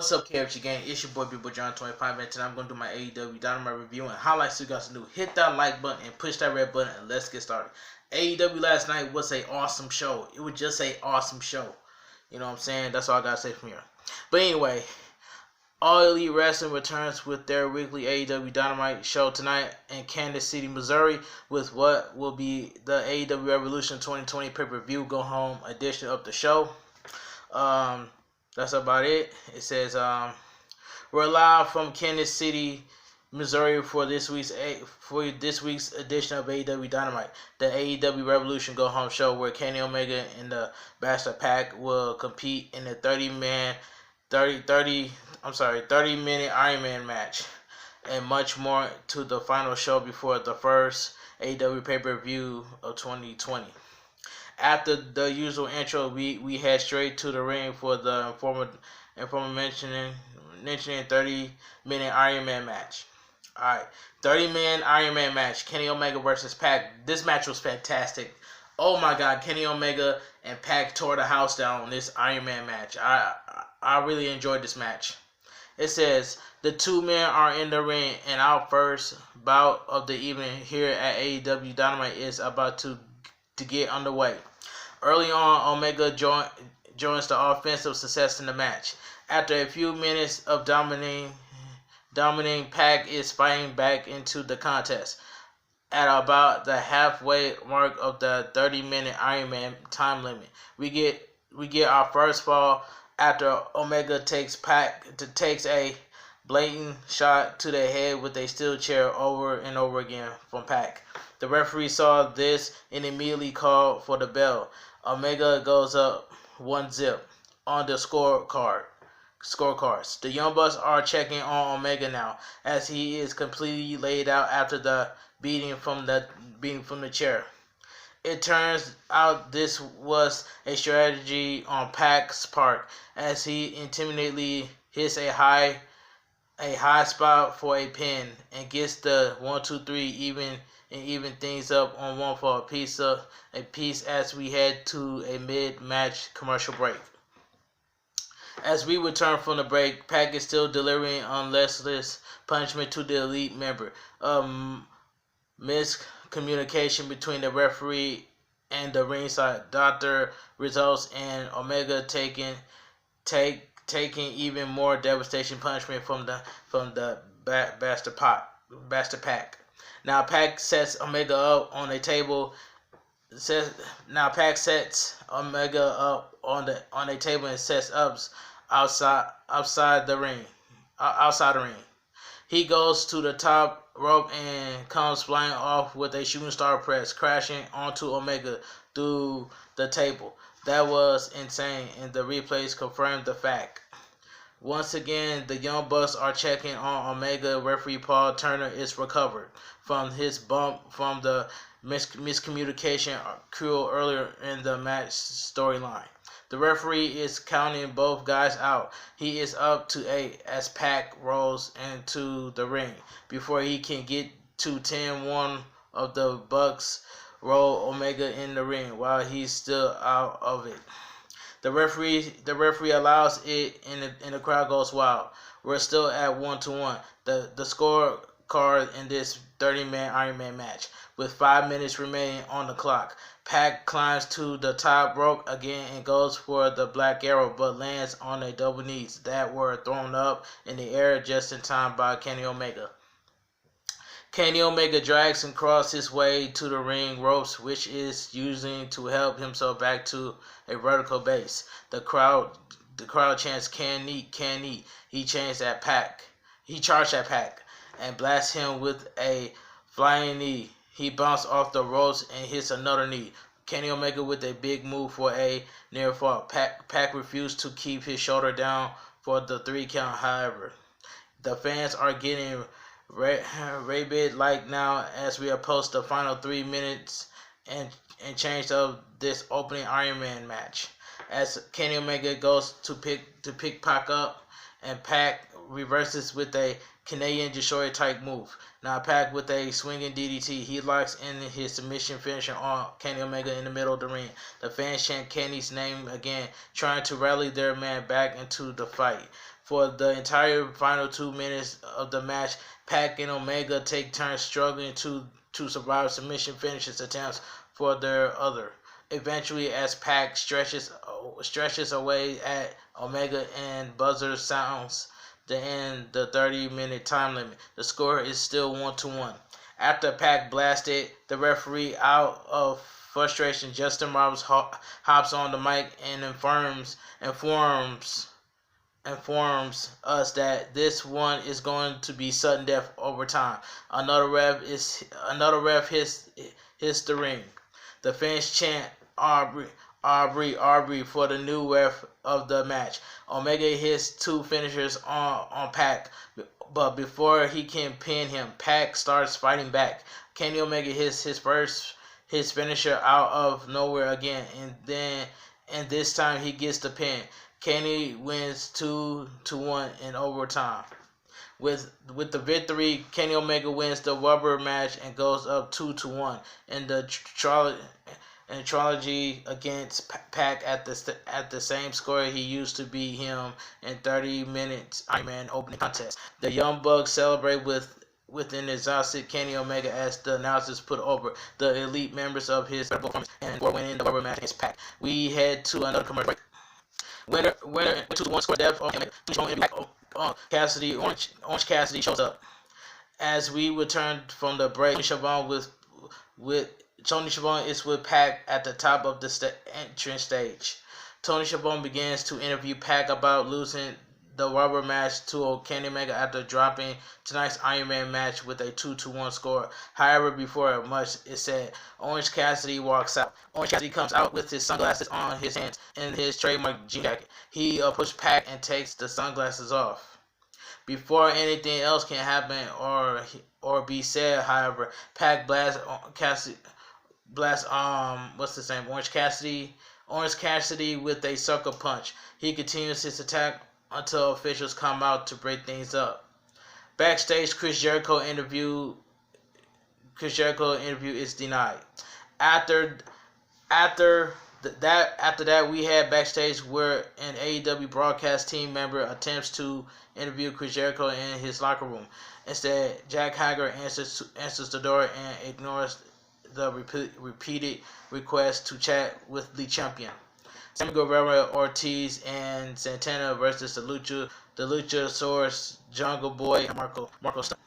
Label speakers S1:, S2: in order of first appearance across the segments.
S1: What's up, KFG gang? It's your boy, Big Boy John 25, and today I'm going to do my AEW Dynamite review and highlights you guys to do. Hit that like button and push that red button, and let's get started. AEW last night was an awesome show. It was just an awesome show. You know what I'm saying? That's all I got to say from here. But anyway, All Elite Wrestling returns with their weekly AEW Dynamite show tonight in Kansas City, Missouri, with what will be the AEW Revolution 2020 pay-per-view go-home edition of the show. That's about it. It says, we're live from Kansas City, Missouri for this week's edition of AEW Dynamite, the AEW Revolution Go Home show, where Kenny Omega and the Bastard Pack will compete in a 30-minute Iron Man match, and much more to the final show before the first AEW pay-per-view of 2020. After the usual intro, we head straight to the ring for the informal mentioning 30-minute Iron Man match. Alright, 30-minute Iron Man match. Kenny Omega versus Pac. This match was fantastic. Oh my god, Kenny Omega and Pac tore the house down on this Iron Man match. I really enjoyed this match. It says, the two men are in the ring, and our first bout of the evening here at AEW Dynamite is about to get underway. Early on, Omega joins the offensive success in the match. After a few minutes of dominating, Pac is fighting back into the contest. At about the halfway mark of the 30-minute Iron Man time limit, we get our first fall after Omega takes a blatant shot to the head with a steel chair over and over again from Pac. The referee saw this and immediately called for the bell. Omega goes up 1-0 on the scorecards. The Young Bucks are checking on Omega now, as he is completely laid out after the beating from the chair. It turns out this was a strategy on Pac's part, as he intimidately hits a high spot for a pin and gets the 1-2-3 even things up on one for a piece as we head to a mid-match commercial break. As we return from the break, Pac is still delivering unless punishment to the Elite member. Miscommunication between the referee and the ringside doctor results in Omega taking even more devastation punishment from the Bastard Pac. Now Pac sets Omega up on a table. Pac sets Omega up on a table and sets up outside the ring. He goes to the top rope and comes flying off with a shooting star press, crashing onto Omega through the table. That was insane, and the replays confirmed the fact. Once again, the Young Bucks are checking on Omega. Referee Paul Turner is recovered from his bump from the miscommunication occurred earlier in the match storyline. The referee is counting both guys out. He is up to 8 as Pac rolls into the ring. Before he can get to 10, one of the Bucks roll Omega in the ring while he's still out of it. The referee allows it, and the crowd goes wild. We're still at 1-1. The scorecard in this 30-man Iron Man match, with 5 minutes remaining on the clock. Pac climbs to the top rope again and goes for the Black Arrow, but lands on a double knees that were thrown up in the air just in time by Kenny Omega. Kenny Omega drags and crosses his way to the ring ropes, which is using to help himself back to a vertical base. The crowd chants "Can eat, can eat." He charged at Pac and blasts him with a flying knee. He bounced off the ropes and hits another knee. Kenny Omega with a big move for a near fall. Pac refused to keep his shoulder down for the 3 count, however. The fans are getting rabid like now as we approach the final 3 minutes and change of this opening Iron Man match. As Kenny Omega goes to pick Pac up, and Pac reverses with a Canadian Destroyer type move. Now Pac with a swinging DDT. He locks in his submission finisher on Kenny Omega in the middle of the ring. The fans chant Kenny's name again, trying to rally their man back into the fight. For the entire final 2 minutes of the match, Pac and Omega take turns struggling to survive submission finishes attempts for their other. Eventually, as Pac stretches away at Omega and buzzer sounds to end the 30-minute time limit, the score is still 1-1. After Pac blasted the referee out of frustration, Justin Roberts hops on the mic and informs us that this one is going to be sudden death over time. Another ref hits the ring. The fans chant Aubrey, Aubrey, Aubrey for the new ref of the match. Omega hits 2 finishers on Pac, but before he can pin him, Pac starts fighting back. Kenny Omega hits his finisher out of nowhere again, and this time he gets the pin. Kenny wins 2-1 in overtime. With the victory, Kenny Omega wins the rubber match and goes up 2-1 in the trilogy against Pac at the same score he used to beat him in 30 minutes Iron Man opening contest. The Young Bucks celebrate with an exhausted Kenny Omega as the announcers put over the elite members of his performance and for winning the rubber match against Pac. We head to another commercial break. Winner 2-1 score death of Cassidy. Orange Cassidy shows up. As we return from the break, Tony Schiavone is with Pac at the top of the entrance stage. Tony Schiavone begins to interview Pac about losing the rubber match to Kenny Omega after dropping tonight's Iron Man match with a 2-1 score. However, before much is said, Orange Cassidy walks out. Orange Cassidy comes out with his sunglasses on his hands and his trademark jean jacket. He pushes Pac and takes the sunglasses off. Before anything else can happen or be said, however, Pac blasts Orange Cassidy with a sucker punch. He continues his attack until officials come out to break things up. Backstage, Chris Jericho interview is denied. After that, we had backstage where an AEW broadcast team member attempts to interview Chris Jericho in his locker room. Instead, Jack Hager answers the door and ignores the repeated request to chat with the champion. Sammy Guevara, Ortiz, and Santana versus the Luchasaurus, Jungle Boy, and Marco Stunt.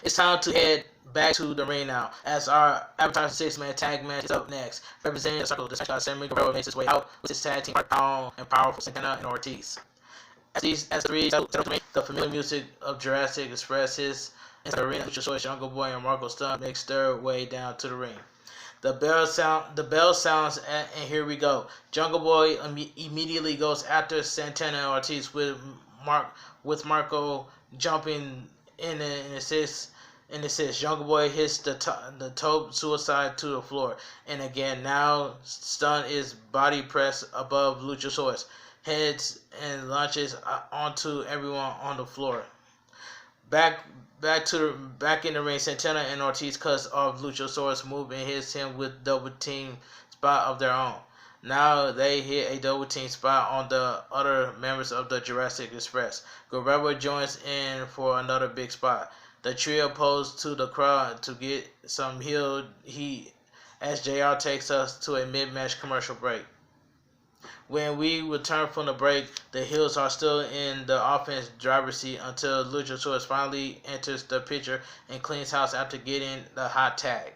S1: It's time to head back to the ring now, as our Avatar 6-man tag match is up next. Representing the Circle, the Sammy Guevara makes his way out with his tag team partner and powerful Santana and Ortiz. As the three settle the ring, the familiar music of Jurassic Express hits into the arena. Luchasaurus, Jungle Boy, and Marco Stunt makes their way down to the ring. The bell sounds, and here we go. Jungle Boy immediately goes after Santana and Ortiz with Marco jumping in and assist. Jungle Boy hits the toe suicide to the floor, and again now Stunt is body press above Luchasaurus, heads and launches onto everyone on the floor. Back in the ring, Santana and Ortiz cuts off Luchasaurus' move and hits him with double team spot of their own. Now they hit a double team spot on the other members of the Jurassic Express. Guerrero joins in for another big spot. The trio pose to the crowd to get some heel heat as JR takes us to a mid-match commercial break. When we return from the break, the heels are still in the offense driver's seat until Luchasaurus finally enters the picture and cleans house after getting the hot tag.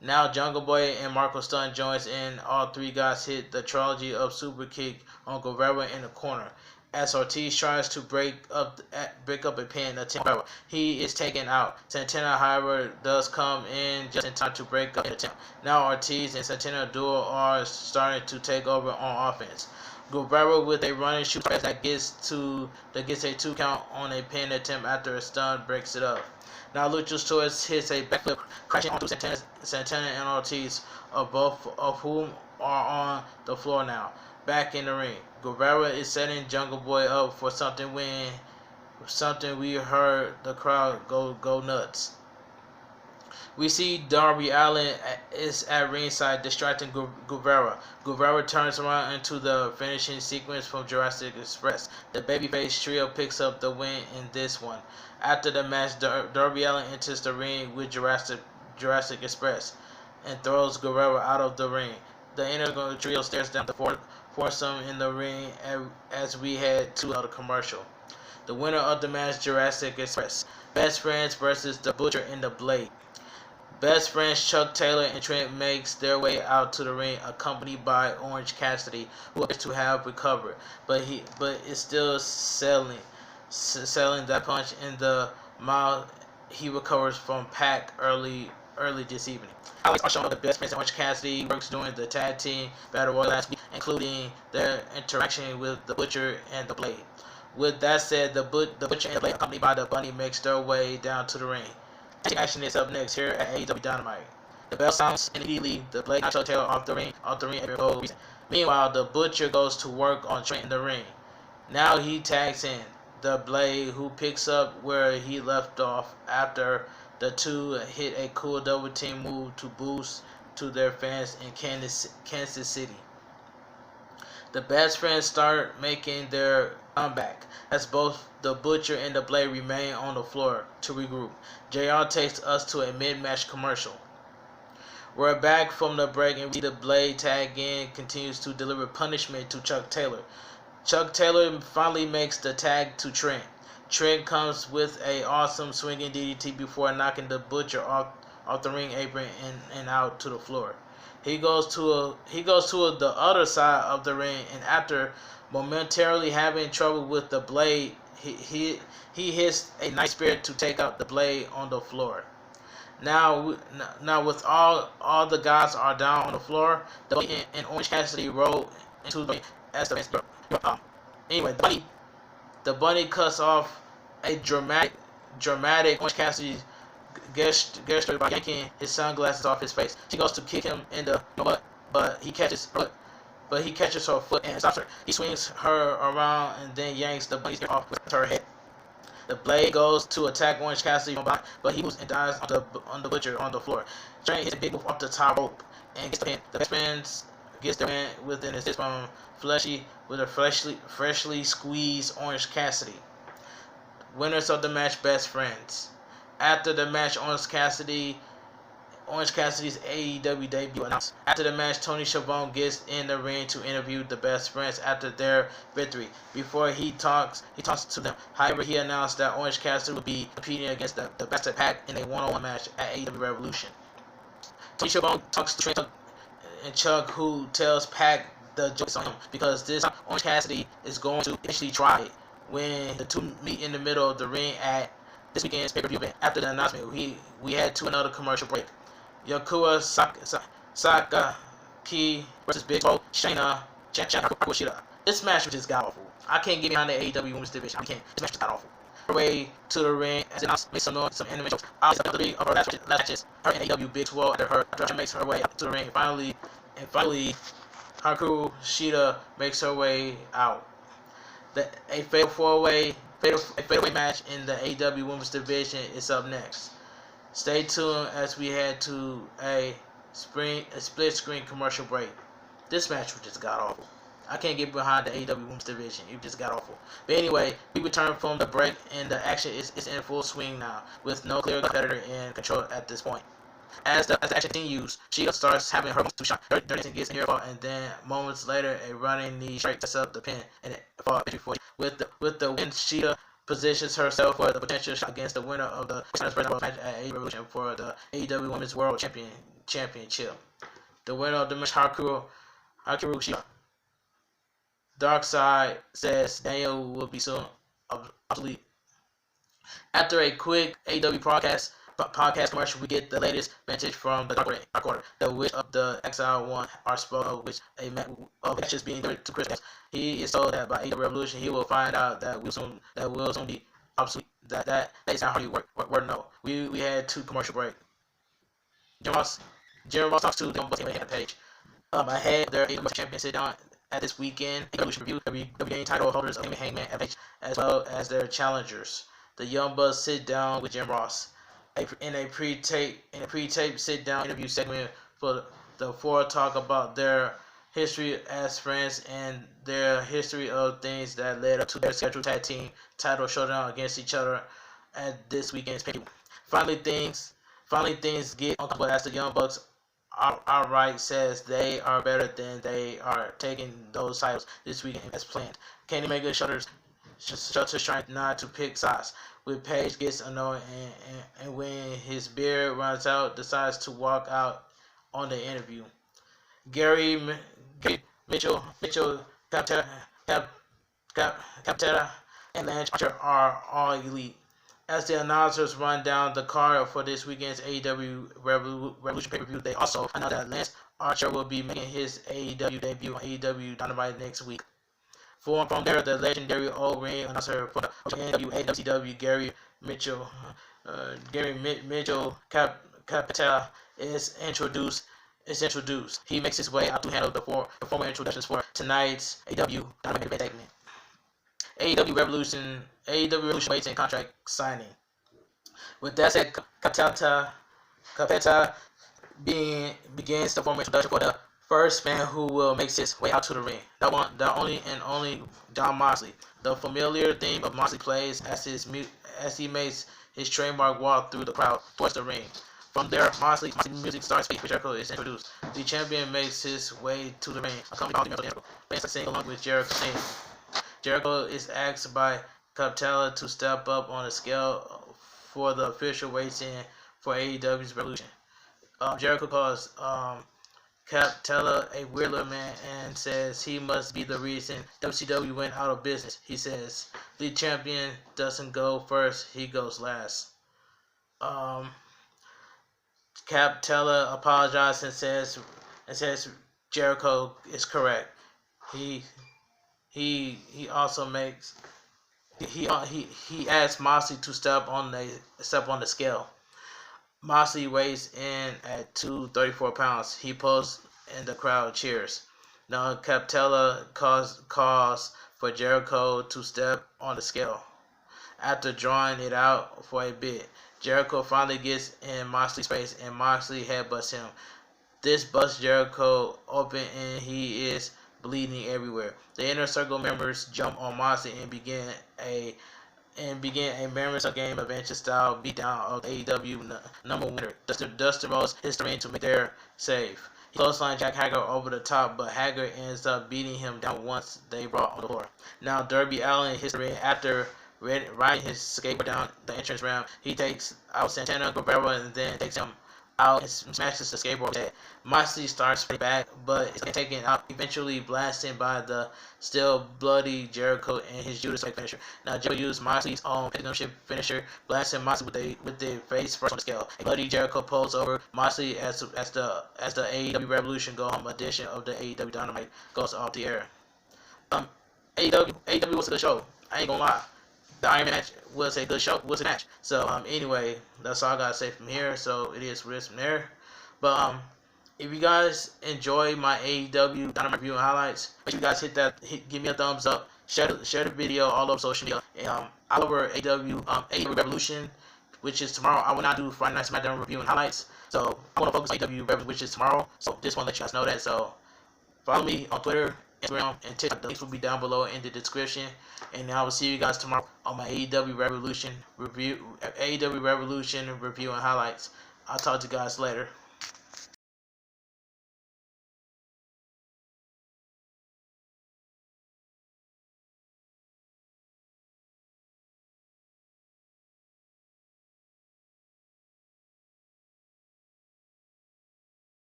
S1: Now Jungle Boy and Marco Stunt joins in. All three guys hit the trilogy of super kick on Guerrero in the corner. As Ortiz tries to break up a pin attempt, he is taken out. Santana, however, does come in just in time to break up the attempt. Now Ortiz and Santana duo are starting to take over on offense. Guerrero with a running shoot press that gets a 2 count on a pin attempt after a stun breaks it up. Now Luchasaurus hits a backflip, crashing onto Santana and Ortiz, both of whom are on the floor now. Back in the ring, Guerrero is setting Jungle Boy up for something we heard the crowd go nuts. We see Darby Allin is at ringside distracting Guevara. Guevara turns around into the finishing sequence from Jurassic Express. The babyface trio picks up the win in this one. After the match, Darby Allin enters the ring with Jurassic Express and throws Guevara out of the ring. The Inner Trio stares down the foursome in the ring as we head to the commercial. The winner of the match, Jurassic Express. Best Friends versus The Butcher and the Blade. Best Friends Chuck Taylor and Trent makes their way out to the ring, accompanied by Orange Cassidy, who appears to have recovered, but is still selling that punch in the mouth he recovers from Pac early this evening. Highlights are shown of the Best Friends and Orange Cassidy works during the tag team battle royal last week, including their interaction with the Butcher and the Blade. With that said, the Butcher and the Blade, accompanied by the Bunny, makes their way down to the ring. Action is up next here at AEW Dynamite. The bell sounds and immediately the Blade knocks Taylor off the ring for no reason. Meanwhile, the Butcher goes to work on Trent in the ring. Now he tags in the Blade, who picks up where he left off after the two hit a cool double team move to boost to their fans in Kansas City. The Best Friends start making their comeback as both the Butcher and the Blade remain on the floor to regroup. JR takes us to a mid-match commercial. We're back from the break and we see the Blade tag in continues to deliver punishment to Chuck Taylor. Chuck Taylor finally makes the tag to Trent. Trent comes with a awesome swinging DDT before knocking the Butcher off the ring apron and out to the floor. He goes to the other side of the ring, and after momentarily having trouble with the Blade, he hits a nice spear to take out the Blade on the floor. Now with all the guys are down on the floor, the Blade and Orange Cassidy roll into the ring as the fans. Anyway, the bunny cuts off a dramatic Orange Cassidy gesture by yanking his sunglasses off his face. She goes to kick him in the butt, but he catches her foot and stops her. He swings her around and then yanks the bunny's ear off with her head. The Blade goes to attack Orange Cassidy from behind, but he moves and dies on the Butcher on the floor. Trent hits a big move off the top rope and gets the pin. The Best Friends gets the win with an assist from freshly squeezed Orange Cassidy. Winners of the match, Best Friends. After the match, Orange Cassidy's AEW debut announced. After the match, Tony Schiavone gets in the ring to interview the Best Friends after their victory. Before he talks to them. However, he announced that Orange Cassidy would be competing against the Bastard Pac in a one-on-one match at AEW Revolution. Tony Schiavone talks to Trent and Chuck, who tells Pac the joke is on him because this time Orange Cassidy is going to eventually try it when the two meet in the middle of the ring at this weekend's pay-per-view event. After the announcement, we head to another commercial break. Yakura Sakaki versus Big Bo, Shayna, Kushida. This match was just god awful. I can't get behind the AEW Women's Division. I can't. This match was god awful. Her way to the ring as it makes some noise, some anime jokes. Obviously, the three of her last matches, her and AEW Big Swole after she makes her way up to the ring. Finally, Hikaru Shida makes her way out. A fatal four-way match in the AEW Women's Division is up next. Stay tuned as we head to a split-screen commercial break. This match was just god-awful. I can't get behind the AEW Women's Division. It just got awful. But anyway, we return from the break, and the action is in full swing now, with no clear competitor in control at this point. As the action continues, Shida starts having her moments to shine. Her dancing gets in her fault, and then moments later, a running knee strike sets up the pin, and it falls before. With the win, Shida positions herself for the potential shot against the winner of the match at AEW Revolution for the AEW Women's World Championship. The winner of the match, Hikaru Shida. Darkseid says Daniel will be soon obsolete. After a quick AEW podcast commercial, we get the latest vintage from the Dark Order. The Witch of the Exile one are spoken of, which a match is being delivered to Chris. He is told that by AEW Revolution he will find out that will soon be obsolete. That is not hardly word no. We had 2 commercial break. Jim Ross talks to them both on the page. Ahead of their AEW champion sit down at this weekend Revolution review WWE title holders of Hangman FH as well as their challengers. The Young Bucks sit down with Jim Ross. in a pre-tape sit-down interview segment for the four talk about their history as friends and their history of things that led up to their scheduled tag team title showdown against each other at this weekend's pay-per-view. Finally things get uncomfortable as the Young Bucks outright says they are better than they are taking those titles this weekend as planned. Kenny Omega shutters trying not to pick sides. When Page gets annoyed and when his beard runs out, decides to walk out on the interview. Gary Mitchell, Captera, and Lance Archer are all elite. As the announcers run down the card for this weekend's AEW Revolution pay-per-view, they also announced that Lance Archer will be making his AEW debut on AEW Dynamite next week. From there, the legendary old ring announcer for the NWA WCW, Gary Mitchell Capitella is introduced. He makes his way out to handle the formal introductions for tonight's AEW Dynamite segment. AEW Revolution waits in contract signing. With that said, Capetta begins the formal introduction for the first man who will make his way out to the ring. The only John Moxley. The familiar theme of Moxley plays as he makes his trademark walk through the crowd towards the ring. From there, Moxley music starts. Jericho is introduced. The champion makes his way to the ring, accompanied by Jericho. Fans sing along with Jericho singing. Jericho is asked by Capitella to step up on the scale for the official weights-in for AEW's Revolution. Jericho calls Capitella a weird little man and says he must be the reason WCW went out of business. He says the champion doesn't go first, he goes last. Capitella apologizes and says Jericho is correct. He also makes he asks Moxley to step on the scale. Moxley weighs in at 234 pounds. He pulls and the crowd cheers. Now Capitella calls for Jericho to step on the scale. After drawing it out for a bit, Jericho finally gets in Moxley's face and Moxley headbutts him. This busts Jericho open and he is bleeding everywhere. The Inner Circle members jump on Moxley and begin a Members of Game Adventure style beatdown of the AEW number winner. Dustin Rhodes hits the ring to make their save. He clothesline Jack Hager over the top, but Hager ends up beating him down once they brought on the floor. Now Darby Allin hits the ring after riding his skateboard down the entrance ramp. He takes out Santana Guerrero and then takes him out and smashes the skateboard head. Moxley starts fighting back, but is taken out, eventually blasted by the still bloody Jericho and his Judas like finisher. Now Jericho used Moxley's own Phantom finisher, blasting Moxley with the face first on the scale. A bloody Jericho pulls over Moxley as the AEW Revolution Go Home edition of the AEW Dynamite goes off the air. AEW was a good show. I ain't gonna lie. The Iron Man match was a good show. Was a match. So anyway, that's all I gotta say from here. So it is what it is from there. But if you guys enjoy my AEW Dynamite review and highlights, make sure you guys give me a thumbs up, share the video all over social media, and all over AEW Revolution, which is tomorrow. I will not do Friday Night SmackDown review and highlights. So I want to focus on AEW Revolution, which is tomorrow. So just want to let you guys know that. So follow me on Twitter, Instagram, and TikTok. The links will be down below in the description. And I will see you guys tomorrow on my AEW Revolution review and highlights. I'll talk to you guys later.